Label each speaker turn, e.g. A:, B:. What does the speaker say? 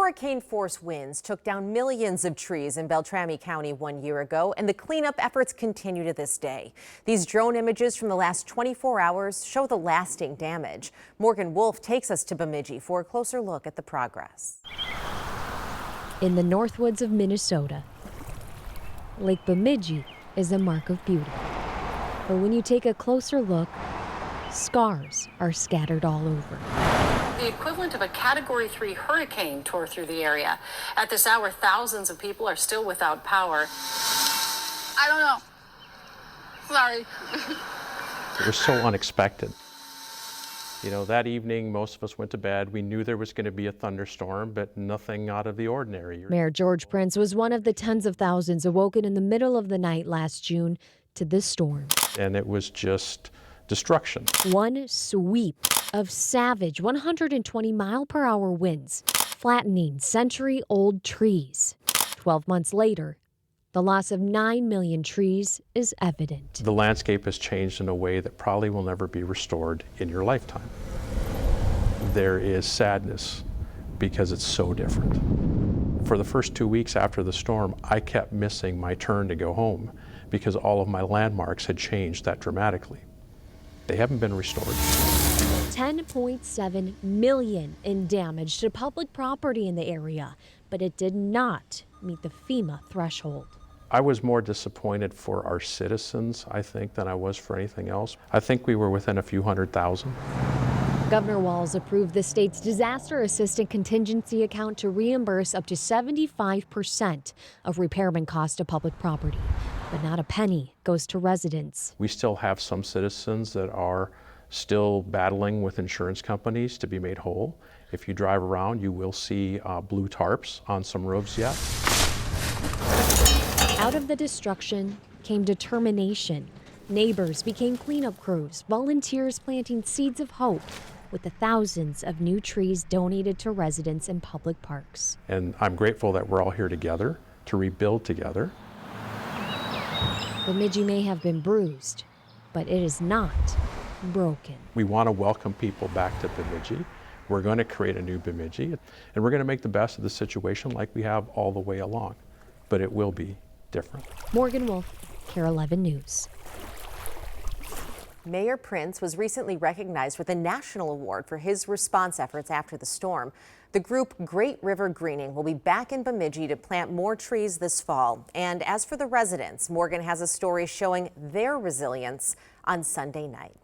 A: Hurricane-force winds took down millions of trees in Beltrami County 1 year ago, and the cleanup efforts continue to this day. These drone images from the last 24 hours show the lasting damage. Morgan Wolf takes us to Bemidji for a closer look at the progress.
B: In the Northwoods of Minnesota, Lake Bemidji is a mark of beauty. But when you take a closer look, scars are scattered all over.
C: The equivalent of a Category 3 hurricane tore through the area. At this hour, thousands of people are still without power.
D: I don't know. Sorry.
E: It was so unexpected. You know, that evening, most of us went to bed. We knew there was going to be a thunderstorm, but nothing out of the ordinary.
B: Mayor George Prince was one of the tens of thousands awoken in the middle of the night last June to this storm.
E: And it was just destruction.
B: One sweep of savage 120-mile-per-hour winds, flattening century-old trees. 12 months later, the loss of 9 million trees is evident.
E: The landscape has changed in a way that probably will never be restored in your lifetime. There is sadness because it's so different. For the first 2 weeks after the storm, I kept missing my turn to go home because all of my landmarks had changed that dramatically. They haven't been restored.
B: 10.7 million in damage to public property in the area, but it did not meet the FEMA threshold.
E: I was more disappointed for our citizens, I think, than I was for anything else. I think we were within a few 100,000.
B: Governor Walz approved the state's disaster assistance contingency account to reimburse up to 75% of repairman costs to public property, but not a penny goes to residents.
E: We still have some citizens that are still battling with insurance companies to be made whole. If you drive around, you will see blue tarps on some roofs yet.
B: Out of the destruction came determination. Neighbors became cleanup crews, volunteers planting seeds of hope with the thousands of new trees donated to residents in public parks.
E: And I'm grateful that we're all here together to rebuild together.
B: Bemidji may have been bruised, but it is not broken.
E: We want to welcome people back to Bemidji. We're going to create a new Bemidji, and we're going to make the best of the situation like we have all the way along. But it will be different.
B: Morgan Wolf, KARE 11 News.
A: Mayor Prince was recently recognized with a national award for his response efforts after the storm. The group Great River Greening will be back in Bemidji to plant more trees this fall. And as for the residents, Morgan has a story showing their resilience on Sunday night.